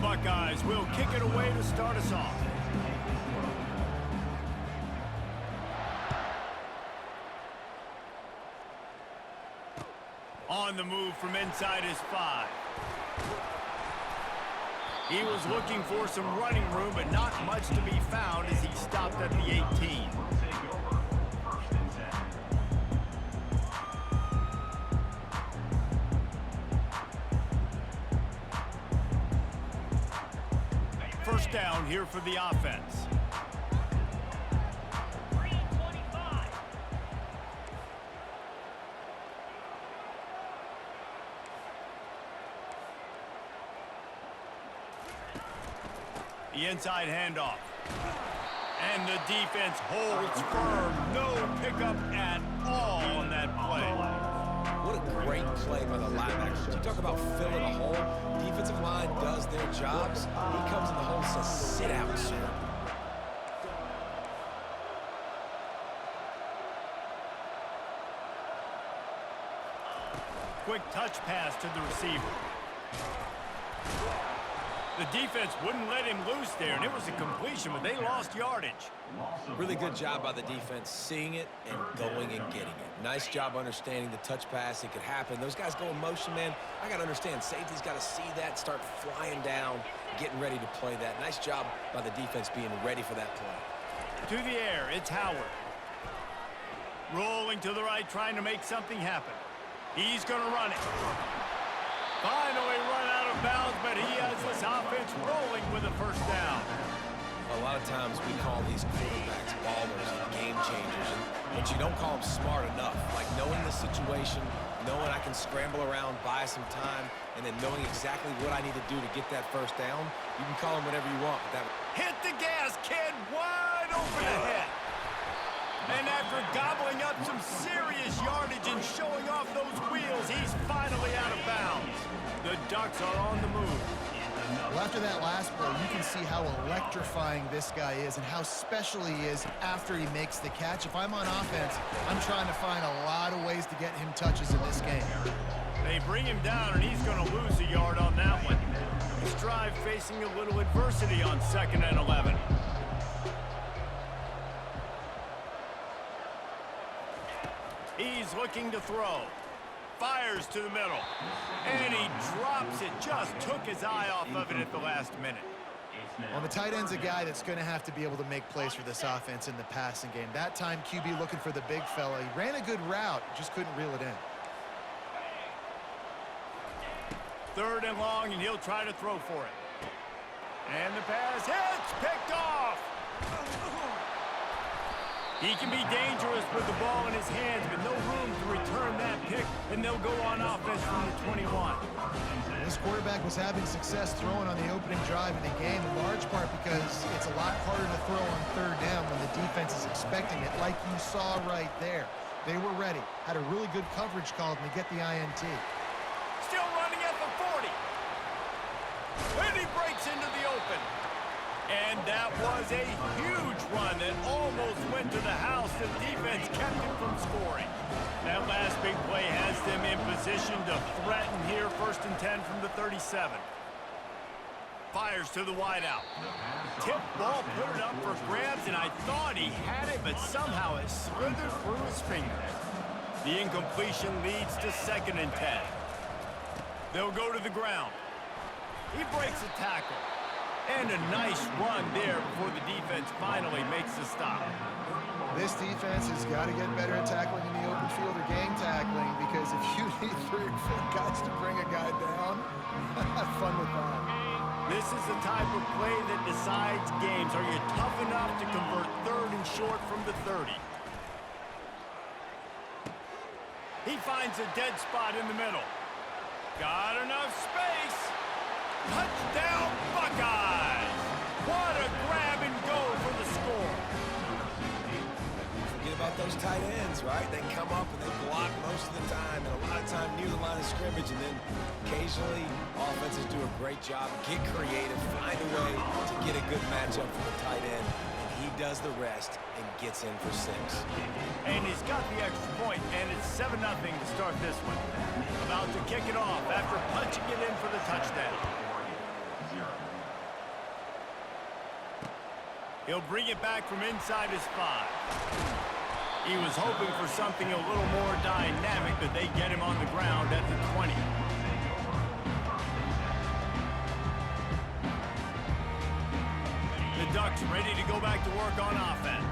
Buckeyes will kick it away to start us off. On the move from inside his 5. He was looking for some running room, but not much to be found as he stopped at the 18. First down here for the offense. The inside handoff. And the defense holds firm. No pickup at all on that play. What a great play by the linebackers. You talk about filling a hole. Defensive line does their jobs. He comes in the hole and says, sit out, sir. Quick touch pass to the receiver. The defense wouldn't let him loose there, and it was a completion, but they lost yardage. Really good job by the defense, seeing it and going and getting it. Nice job understanding the touch pass. It could happen. Those guys go in motion, man. I got to understand, safety's got to see that, start flying down, getting ready to play that. Nice job by the defense being ready for that play. To the air, it's Howard. Rolling to the right, trying to make something happen. He's going to run it. Finally run out of bounds, but he has this offense rolling with a first down. A lot of times we call these quarterbacks ballers and game changers, but you don't call them smart enough. Like knowing the situation, knowing I can scramble around, buy some time, and then knowing exactly what I need to do to get that first down, you can call them whatever you want. But that hit the gas, kid, wide open ahead. And after gobbling up some serious yardage and showing off those wheels, he's finally out of bounds. The Ducks are on the move. Well, after that last play, you can see how electrifying this guy is and how special he is after he makes the catch. If I'm on offense, I'm trying to find a lot of ways to get him touches in this game. They bring him down, and he's going to lose a yard on that one. His drive facing a little adversity on 2nd and 11. He's looking to throw. Fires to the middle. And he drops it. Just took his eye off of it at the last minute. Well, the tight end's a guy that's going to have to be able to make plays for this offense in the passing game. That time, QB looking for the big fella. He ran a good route, just couldn't reel it in. 3rd and long, and he'll try to throw for it. And the pass hits, picked off. He can be dangerous with the ball in his hands, but no room to return that pick, and they'll go on offense from the 21. This quarterback was having success throwing on the opening drive of the game, in large part because it's a lot harder to throw on 3rd down when the defense is expecting it, like you saw right there. They were ready, had a really good coverage call to get the INT. Still running at the 40. And he breaks into the open. And that was a huge run that almost went to the house. The defense kept him from scoring. That last big play has them in position to threaten here. 1st and 10 from the 37. Fires to the wideout. Tip ball, put it up for grabs, and I thought he had it, but somehow it slithered through his fingers. The incompletion leads to 2nd and 10. They'll go to the ground. He breaks a tackle. And a nice run there before the defense finally makes the stop. This defense has got to get better at tackling in the open field or gang tackling, because if you need 3 or 4 guys to bring a guy down, have fun with that. This is the type of play that decides games. Are you tough enough to convert 3rd and short from the 30? He finds a dead spot in the middle. Got enough space. Touchdown, Buckeyes! What a grab and go for the score. Forget about those tight ends, right? They come up and they block most of the time, and a lot of time near the line of scrimmage, and then occasionally offenses do a great job, get creative, find a way to get a good matchup for the tight end, and he does the rest and gets in for 6. And he's got the extra point, and it's 7-0 to start this one. About to kick it off after punching it in for the touchdown. He'll bring it back from inside his 5. He was hoping for something a little more dynamic, but they get him on the ground at the 20. The Ducks ready to go back to work on offense.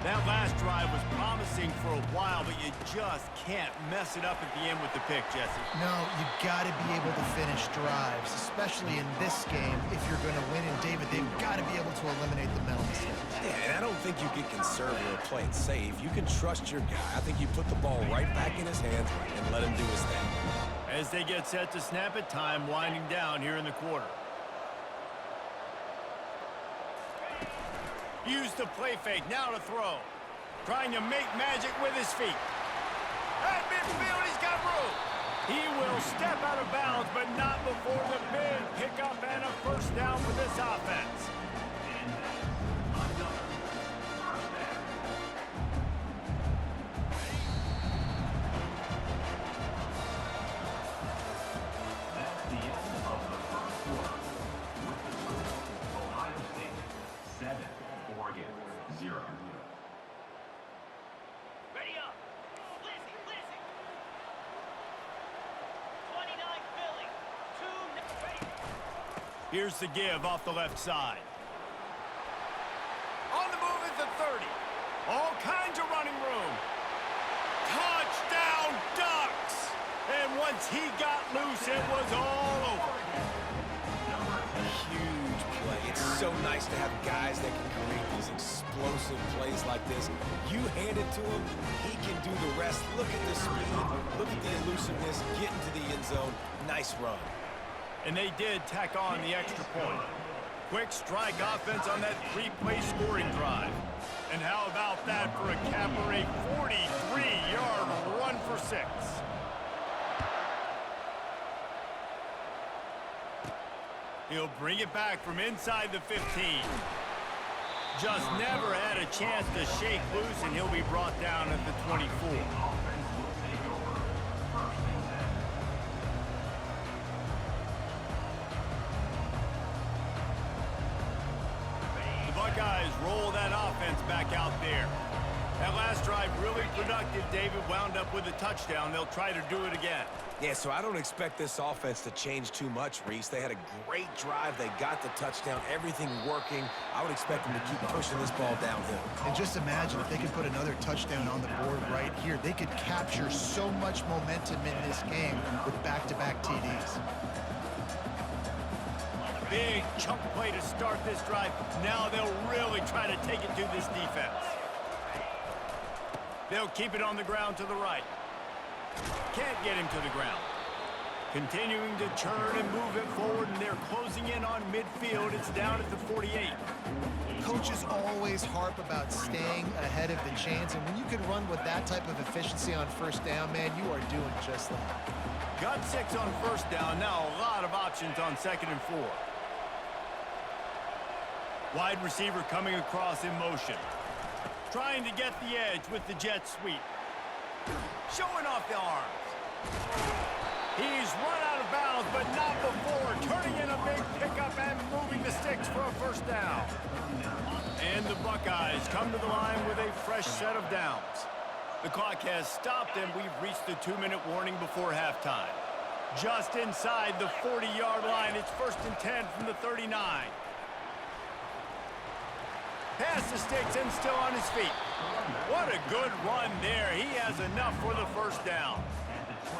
That last drive was promising for a while, but you just can't mess it up at the end with the pick, Jesse. No, you got to be able to finish drives, especially in this game. If you're going to win, and David, they've got to be able to eliminate the mental mistakes. Yeah, and I don't think you get conservative or play it safe. You can trust your guy. I think you put the ball right back in his hands and let him do his thing. As they get set to snap it, time winding down here in the quarter. Use the play fake, now to throw. Trying to make magic with his feet. At midfield, he's got room. He will step out of bounds, but not before the big pickup and a first down for this offense. That's the end of the first quarter. With the score, Ohio State 7, Oregon 0. Ready up. Lizzie. 29 Philly. 2 ready. Here's the give off the left side. On the move at the 30. All kinds of running room. Touchdown, Ducks! And once he got loose, it was all over. Huge play. It's so nice to have guys that can create these explosive plays like this. You hand it to him, he can do the rest. Look at the speed, look at the elusiveness, get into the end zone. Nice run. And they did tack on the extra point. Quick strike offense on that 3-play scoring drive. And how about that for a capper, a 43-yard run for 6. He'll bring it back from inside the 15. Just never had a chance to shake loose, and he'll be brought down at the 24. The Buckeyes roll that offense back out there. That last drive really productive. David wound up with a touchdown. They'll try to do it again. Yeah, so I don't expect this offense to change too much, Reese. They had a great drive. They got the touchdown, everything working. I would expect them to keep pushing this ball downhill. And just imagine if they could put another touchdown on the board right here. They could capture so much momentum in this game with back-to-back TDs. Big chunk play to start this drive. Now they'll really try to take it to this defense. They'll keep it on the ground to the right. Can't get him to the ground. Continuing to churn and move it forward, and they're closing in on midfield. It's down at the 48. Coaches always harp about staying ahead of the chains, and when you can run with that type of efficiency on first down, man, you are doing just that. Got 6 on first down. Now a lot of options on 2nd and 4. Wide receiver coming across in motion. Trying to get the edge with the jet sweep. Showing off the arms. He's run out of bounds, but not before. Turning in a big pickup and moving the sticks for a first down. And the Buckeyes come to the line with a fresh set of downs. The clock has stopped, and we've reached the 2-minute warning before halftime. Just inside the 40-yard line, it's 1st and 10 from the 39. Past the sticks and still on his feet. What a good run there. He has enough for the first down.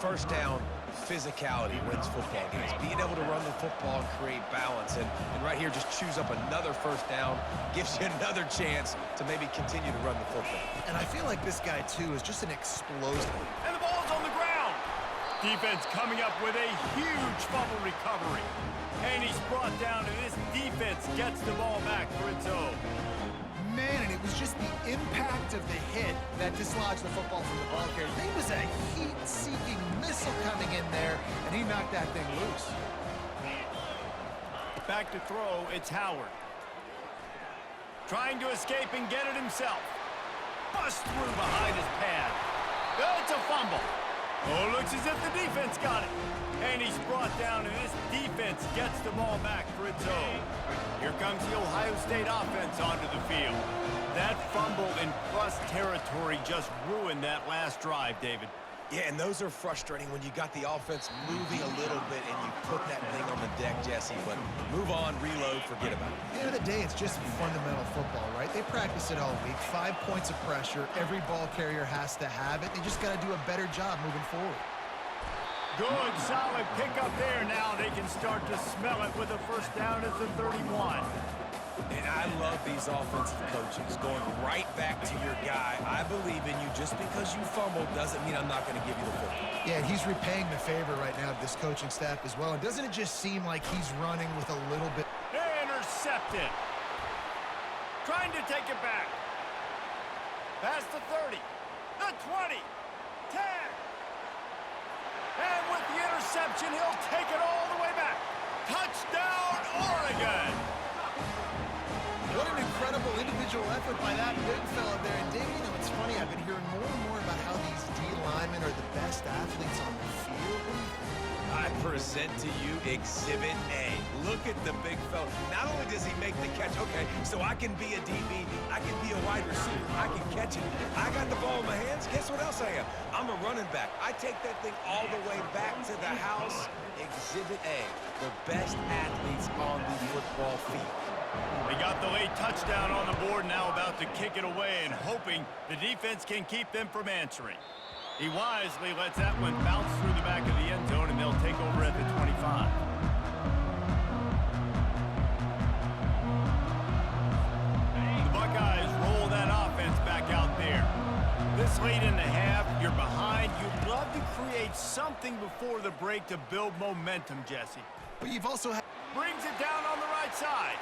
First down, physicality wins football games. Being able to run the football and create balance. And right here, just choose up another first down. Gives you another chance to maybe continue to run the football. And I feel like this guy, too, is just an explosive. And the ball's on the ground. Defense coming up with a huge fumble recovery. And he's brought down, and this defense gets the ball back for its own. Man, and it was just the impact of the hit that dislodged the football from the ball carrier. There was a heat-seeking missile coming in there, and he knocked that thing loose. Back to throw, it's Howard. Trying to escape and get it himself. Bust through behind his pad. It's a fumble. Oh, looks as if the defense got it. And he's brought down, and this defense gets the ball back for its own. Here comes the Ohio State offense onto the field. That fumble in plus territory just ruined that last drive, David. Yeah, and those are frustrating when you got the offense moving a little bit and you put that thing on the deck, Jesse. But move on, reload, forget about it. At the end of the day, it's just fundamental football, right? They practice it all week. 5 points of pressure. Every ball carrier has to have it. They just got to do a better job moving forward. Good, solid pickup there. Now they can start to smell it with a first down at the 31. And I love these offensive coaches going right back to your guy. I believe in you. Just because you fumbled doesn't mean I'm not going to give you the football. Yeah, he's repaying the favor right now of this coaching staff as well. And doesn't it just seem like he's running with a little bit... Intercepted. Trying to take it back. Past the 30. The 20. 10. And with the interception, he'll take it all the way back. Touchdown, Oregon. What an incredible individual effort by that big fella there. And Dave, you know, it's funny, I've been hearing more and more about how these D linemen are the best athletes on the field. I present to you Exhibit A. Look at the big fella. Not only does he make the catch, okay, so I can be a DB, I can be a wide receiver, I can catch it. I got the ball in my hands. Guess what else I am? I'm a running back. I take that thing all the way back to the house. Exhibit A, the best athletes on the football field. They got the late touchdown on the board, now about to kick it away and hoping the defense can keep them from answering. He wisely lets that one bounce through the back of the end zone, and they'll take over at the 25. The Buckeyes roll that offense back out there. This late in the half, you're behind. You'd love to create something before the break to build momentum, Jesse. But you've also had... Brings it down on the right side.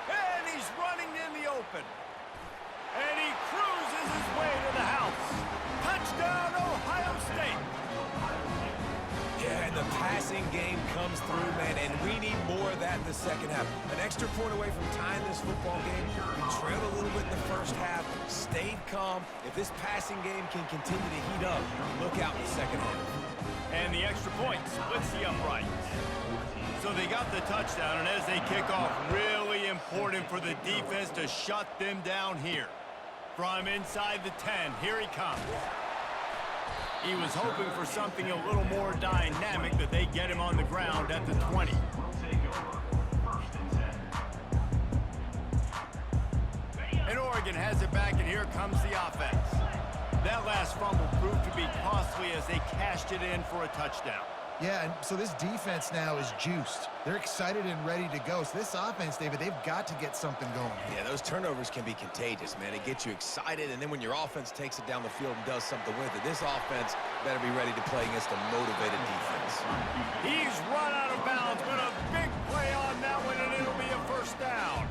And he's running in the open. And he cruises his way to the house. Touchdown, Ohio State. Yeah, and the passing game comes through, man, and we need more of that in the second half. An extra point away from tying this football game. We trailed a little bit in the first half, stayed calm. If this passing game can continue to heat up, look out in the second half. And the extra point splits the uprights. So they got the touchdown, and as they kick off, really important for the defense to shut them down here. From inside the 10, here he comes. He was hoping for something a little more dynamic, but they get him on the ground at the 20. And Oregon has it back, and here comes the offense. That last fumble proved to be costly as they cashed it in for a touchdown. Yeah, and so this defense now is juiced. They're excited and ready to go. So this offense, David, they've got to get something going. Yeah, those turnovers can be contagious, man. It gets you excited, and then when your offense takes it down the field and does something with it, this offense better be ready to play against a motivated defense. He's run out of bounds, but a big play on that one, and it'll be a first down.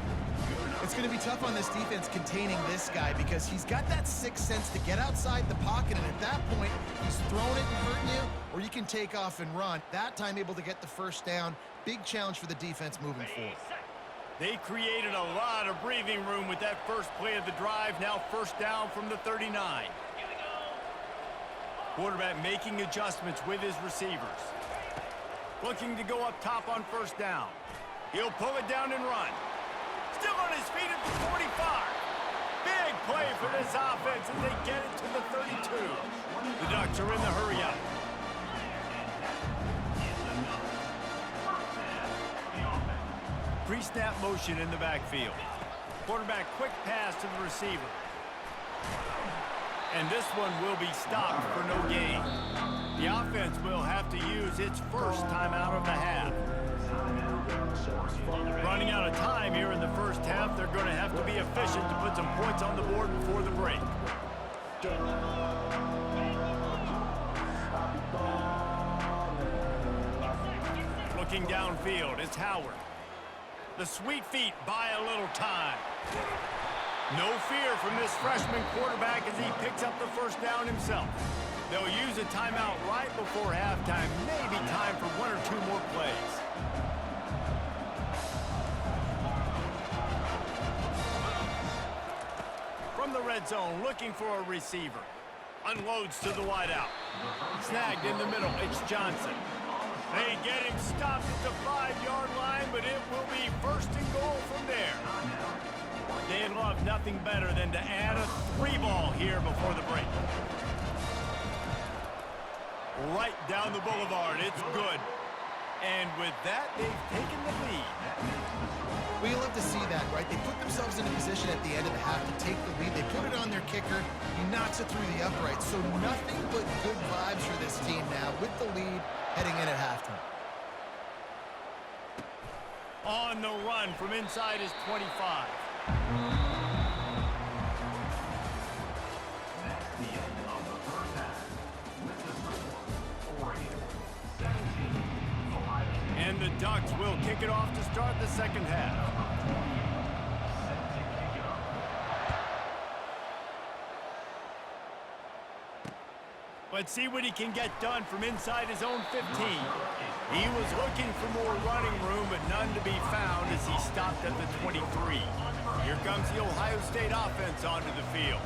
It's going to be tough on this defense containing this guy because he's got that sixth sense to get outside the pocket, and at that point, he's throwing it and hurting you, or you can take off and run. That time able to get the first down. Big challenge for the defense moving forward. They created a lot of breathing room with that first play of the drive. Now first down from the 39. Quarterback making adjustments with his receivers. Looking to go up top on first down. He'll pull it down and run. Still on his feet at the 45. Big play for this offense as they get it to the 32. The Ducks are in the hurry up. Pre-snap motion in the backfield. Quarterback quick pass to the receiver. And this one will be stopped for no gain. The offense will have to use its first timeout of the half. Running out of time here in the first half, they're going to have to be efficient to put some points on the board before the break. Looking downfield, it's Howard. The sweet feet buy a little time. No fear from this freshman quarterback as he picks up the first down himself. They'll use a timeout right before halftime. Maybe time for one or two more plays. From the red zone, looking for a receiver. Unloads to the wideout. Snagged in the middle. It's Johnson. They get him stopped at the 5-yard line, but it will be first and goal from there. They'd love nothing better than to add a 3-ball here before the break. Right down the boulevard. It's good. And with that, they've taken the lead. We love to see that, right? They put themselves in a position at the end of the half to take the lead. They put it on their kicker. He knocks it through the uprights. So nothing but good vibes for this team now with the lead heading in at halftime. On the run from inside his 25. That's the end of the first half. With the score, Oregon 17, Ohio State. And the Ducks will kick it off to start the second half. Set to kick it off. Let's see what he can get done from inside his own 15. He was looking for more running room, but none to be found as he stopped at the 23. Here comes the Ohio State offense onto the field.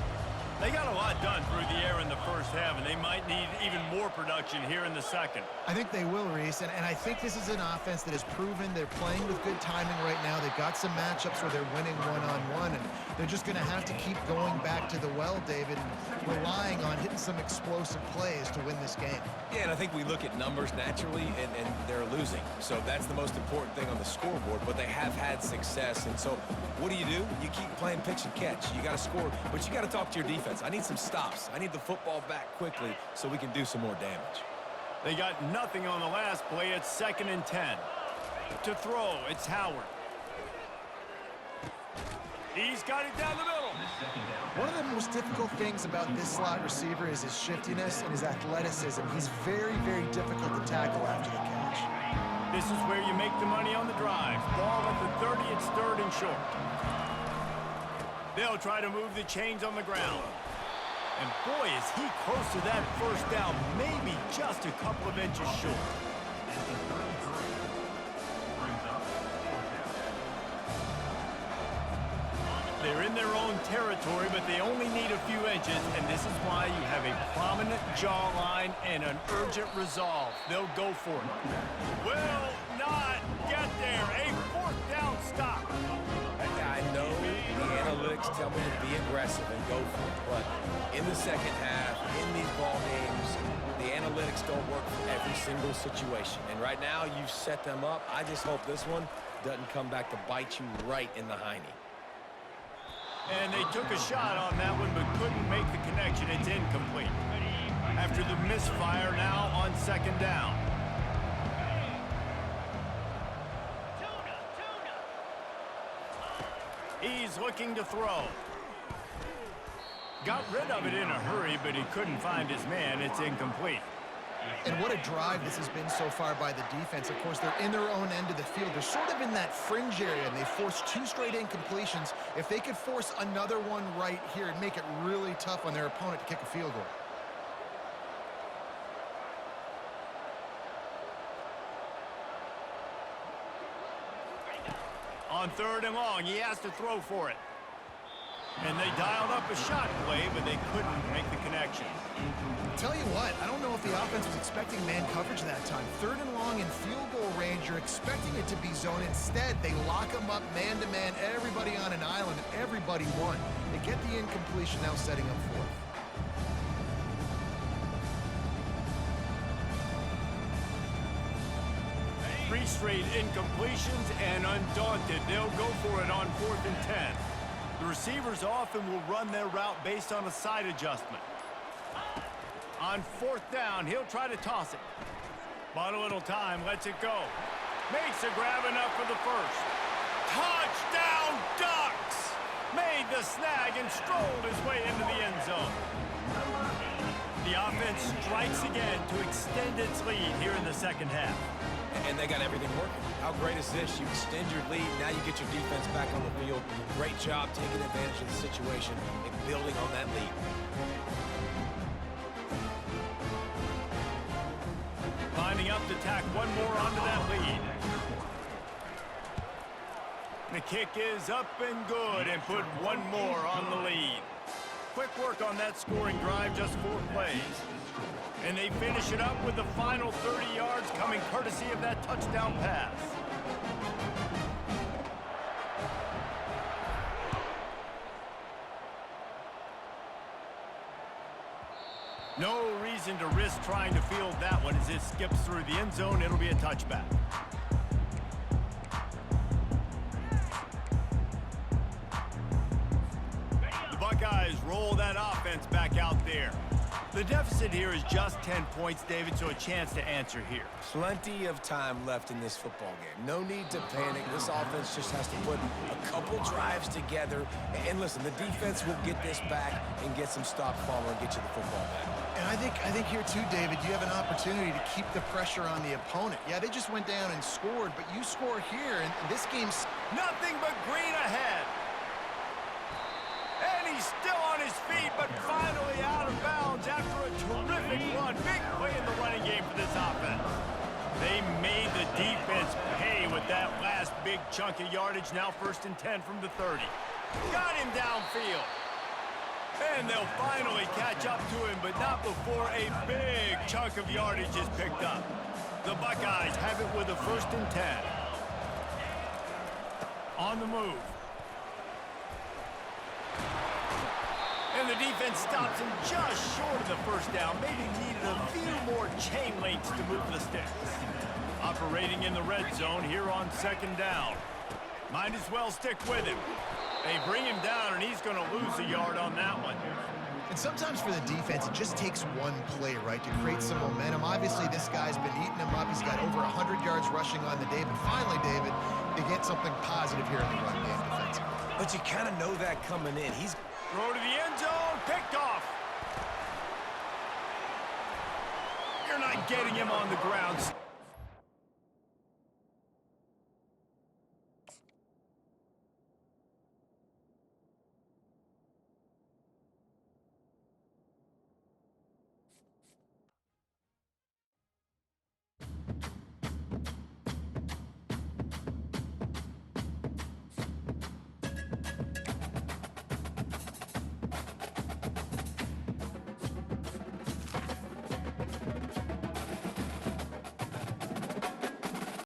They got a lot done through the air in the first half, and they might need even more production here in the second. I think they will, Reese, and I think this is an offense that has proven they're playing with good timing right now. They've got some matchups where they're winning one-on-one, and they're just going to have to keep going back to the well, David, and relying on hitting some explosive plays to win this game. Yeah, and I think we look at numbers naturally, and they're losing. So that's the most important thing on the scoreboard, but they have had success. And so what do? You keep playing pitch and catch. You got to score, but you got to talk to your defense. I need some stops. I need the football back quickly so we can do some more damage. They got nothing on the last play. It's 2nd and 10. To throw, it's Howard. He's got it down the middle. One of the most difficult things about this slot receiver is his shiftiness and his athleticism. He's very, very difficult to tackle after the catch. This is where you make the money on the drive. Ball at the 30, it's 3rd and short. They'll try to move the chains on the ground. And boy, is he close to that first down, maybe just a couple of inches short. They're in their own territory, but they only need a few inches, and this is why you have a prominent jawline and an urgent resolve. They'll go for it. Will not get there. A 4th down stop. I know the analytics tell me to be aggressive and go for it, but in the second half, in these ball games, the analytics don't work for every single situation. And right now, you've set them up. I just hope this one doesn't come back to bite you right in the hiney. And they took a shot on that one, but couldn't make the connection. It's incomplete. After the misfire, now on 2nd down. He's looking to throw. Got rid of it in a hurry, but he couldn't find his man. It's incomplete. And what a drive this has been so far by the defense. Of course, they're in their own end of the field. They're sort of in that fringe area, and they forced 2 straight incompletions. If they could force another one right here, it'd make it really tough on their opponent to kick a field goal. On 3rd and long, he has to throw for it. And they dialed up a shot play, but they couldn't make the connection. Tell you what, I don't know if the offense was expecting man coverage that time. 3rd and long in field goal range, you're expecting it to be zone. Instead, they lock them up man-to-man, everybody on an island, and everybody won. They get the incompletion, now setting up 4th. Three straight incompletions, and undaunted, they'll go for it on 4th and 10. The receivers often will run their route based on a side adjustment. On 4th down, he'll try to toss it. But a little time, lets it go. Makes a grab enough for the first. Touchdown, Ducks! Made the snag and strolled his way into the end zone. The offense strikes again to extend its lead here in the second half. And they got everything working. How great is this? You extend your lead, now you get your defense back on the field. Great job taking advantage of the situation and building on that lead. Lining up to tack one more onto that lead. The kick is up and good, and put one more on the lead. Quick work on that scoring drive, just 4 plays. And they finish it up with the final 30 yards coming courtesy of that touchdown pass. No reason to risk trying to field that one as it skips through the end zone. It'll be a touchback. The Buckeyes roll that offense back out there. The deficit here is just 10 points, David, so a chance to answer here. Plenty of time left in this football game. No need to panic. This offense just has to put a couple drives together. And listen, the defense will get this back and get some stops following and get you the football back. And I think here too, David, you have an opportunity to keep the pressure on the opponent. Yeah, they just went down and scored, but you score here, and this game's nothing but green ahead. And he's still on his feet, but finally out of bounds after a terrific run. Big play in the running game for this offense. They made the defense pay with that last big chunk of yardage. Now 1st and 10 from the 30. Got him downfield. And they'll finally catch up to him, but not before a big chunk of yardage is picked up. The Buckeyes have it with a 1st and 10. On the move. And the defense stops him just short of the 1st down. Maybe needed a few more chain links to move the sticks. Operating in the red zone here on 2nd down. Might as well stick with him. They bring him down, and he's going to lose a yard on that one. And sometimes for the defense, it just takes one play, right, to create some momentum. Obviously, this guy's been eating him up. He's got over 100 yards rushing on the day. But finally, David, they get something positive here in the run game defensively. But you kind of know that coming in. He's throw to the end zone, picked off. You're not getting him on the ground.